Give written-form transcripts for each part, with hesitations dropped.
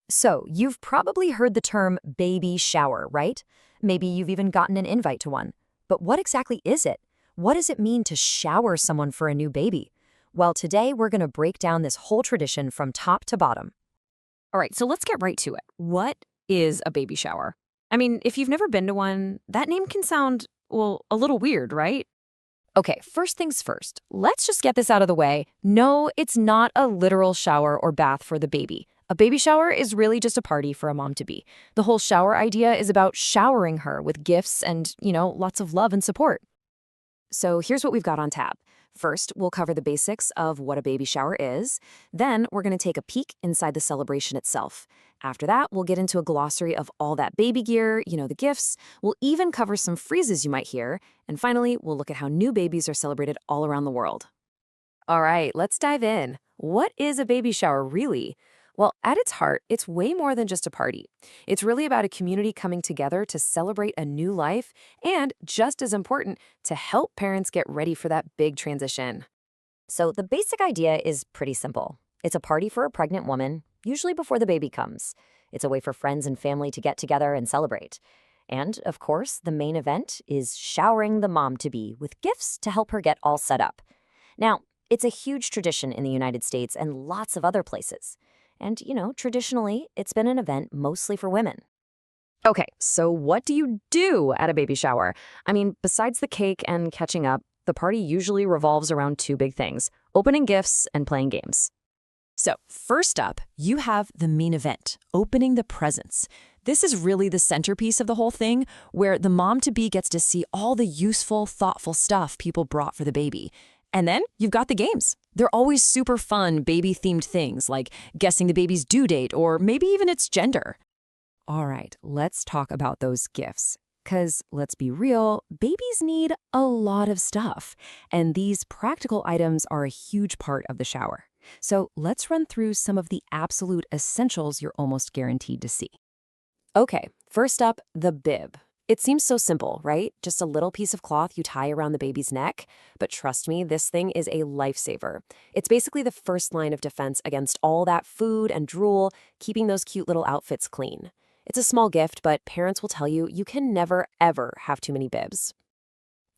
So, you've probably heard the term baby shower, right? Maybe you've even gotten an invite to one. But what exactly is it? What does it mean to shower someone for a new baby? Well, today we're going to break down this whole tradition from top to bottom. All right, so let's get right to it. What is a baby shower? I mean, if you've never been to one, that name can sound, well, a little weird, right? Okay, first things first, let's just get this out of the way. No, it's not a literal shower or bath for the baby. A baby shower is really just a party for a mom-to-be. The whole shower idea is about showering her with gifts and, lots of love and support. So here's what we've got on tap. First, we'll cover the basics of what a baby shower is. Then we're going to take a peek inside the celebration itself. After that, we'll get into a glossary of all that baby gear, the gifts. We'll even cover some phrases you might hear. And finally, we'll look at how new babies are celebrated all around the world. All right, let's dive in. What is a baby shower really? Well, at its heart, it's way more than just a party. It's really about a community coming together to celebrate a new life and, just as important, to help parents get ready for that big transition. So the basic idea is pretty simple. It's a party for a pregnant woman, usually before the baby comes. It's a way for friends and family to get together and celebrate. And, of course, the main event is showering the mom-to-be with gifts to help her get all set up. Now, it's a huge tradition in the United States and lots of other places. And, traditionally, it's been an event mostly for women. Okay, so what do you do at a baby shower? I mean, besides the cake and catching up, the party usually revolves around two big things: opening gifts and playing games. So, first up, you have the main event, opening the presents. This is really the centerpiece of the whole thing, where the mom-to-be gets to see all the useful, thoughtful stuff people brought for the baby. And then you've got the games. They're always super fun, baby-themed things like guessing the baby's due date or maybe even its gender. All right, let's talk about those gifts. Because let's be real, babies need a lot of stuff. And these practical items are a huge part of the shower. So let's run through some of the absolute essentials you're almost guaranteed to see. Okay, first up, the bib. It seems so simple, right? Just a little piece of cloth you tie around the baby's neck. But trust me, this thing is a lifesaver. It's basically the first line of defense against all that food and drool, keeping those cute little outfits clean. It's a small gift, but parents will tell you you can never, ever have too many bibs.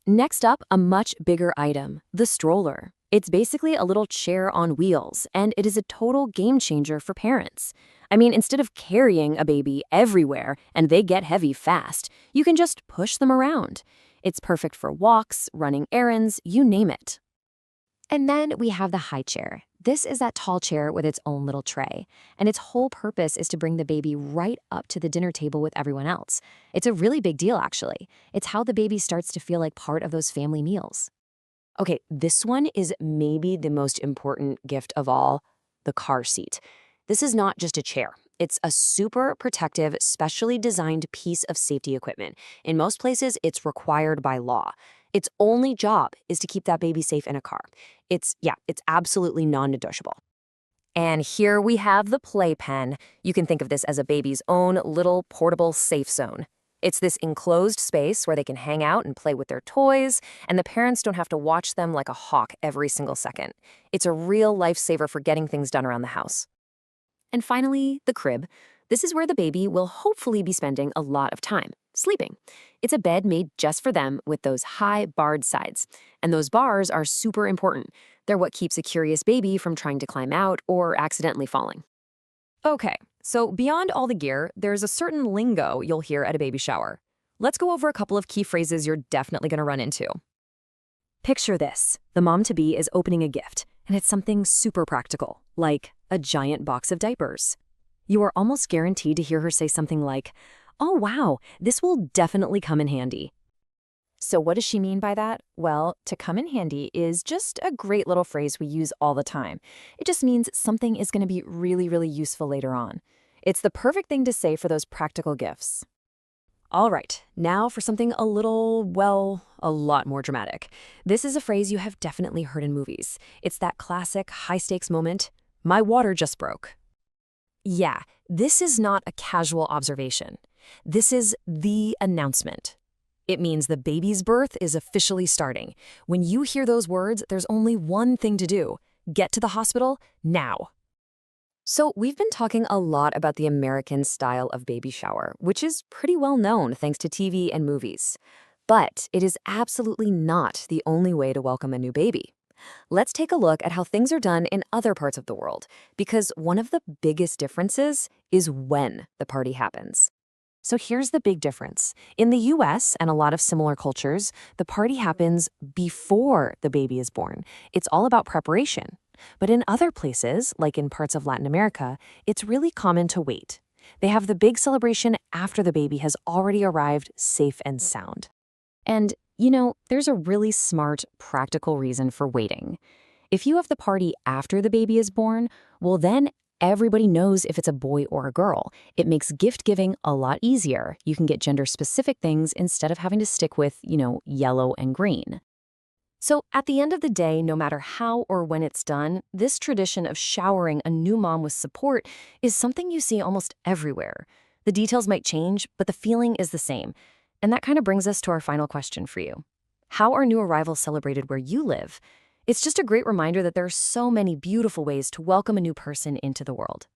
Next up, a much bigger item, the stroller. It's basically a little chair on wheels, and it is a total game changer for parents. I mean, instead of carrying a baby everywhere and they get heavy fast, you can just push them around. It's perfect for walks, running errands, you name it. And then we have the high chair. This is that tall chair with its own little tray, and its whole purpose is to bring the baby right up to the dinner table with everyone else. It's a really big deal, actually. It's how the baby starts to feel like part of those family meals. Okay, this one is maybe the most important gift of all, the car seat. This is not just a chair. It's a super protective, specially designed piece of safety equipment. In most places, it's required by law. Its only job is to keep that baby safe in a car. It's absolutely non-negotiable. And here we have the playpen. You can think of this as a baby's own little portable safe zone. It's this enclosed space where they can hang out and play with their toys, and the parents don't have to watch them like a hawk every single second. It's a real lifesaver for getting things done around the house. And finally, the crib. This is where the baby will hopefully be spending a lot of time, sleeping. It's a bed made just for them with those high barred sides. And those bars are super important. They're what keeps a curious baby from trying to climb out or accidentally falling. Okay, so beyond all the gear, there's a certain lingo you'll hear at a baby shower. Let's go over a couple of key phrases you're definitely going to run into. Picture this. The mom-to-be is opening a gift, and it's something super practical, like a giant box of diapers. You are almost guaranteed to hear her say something like, "Oh wow, this will definitely come in handy." So what does she mean by that? Well, to come in handy is just a great little phrase we use all the time. It just means something is going to be really, really useful later on. It's the perfect thing to say for those practical gifts. All right, now for something a little, well, a lot more dramatic. This is a phrase you have definitely heard in movies. It's that classic high-stakes moment, "My water just broke." Yeah, this is not a casual observation. This is the announcement. It means the baby's birth is officially starting. When you hear those words, there's only one thing to do: get to the hospital now. So, we've been talking a lot about the American style of baby shower, which is pretty well known thanks to TV and movies. But it is absolutely not the only way to welcome a new baby. Let's take a look at how things are done in other parts of the world, because one of the biggest differences is when the party happens. So here's the big difference. In the US and a lot of similar cultures, the party happens before the baby is born. It's all about preparation. But in other places, like in parts of Latin America, it's really common to wait. They have the big celebration after the baby has already arrived safe and sound. And, there's a really smart, practical reason for waiting. If you have the party after the baby is born, well, then everybody knows if it's a boy or a girl. It makes gift giving a lot easier. You can get gender specific things instead of having to stick with, yellow and green. So at the end of the day, no matter how or when it's done, this tradition of showering a new mom with support is something you see almost everywhere. The details might change, but the feeling is the same. And that kind of brings us to our final question for you. How are new arrivals celebrated where you live? It's just a great reminder that there are so many beautiful ways to welcome a new person into the world.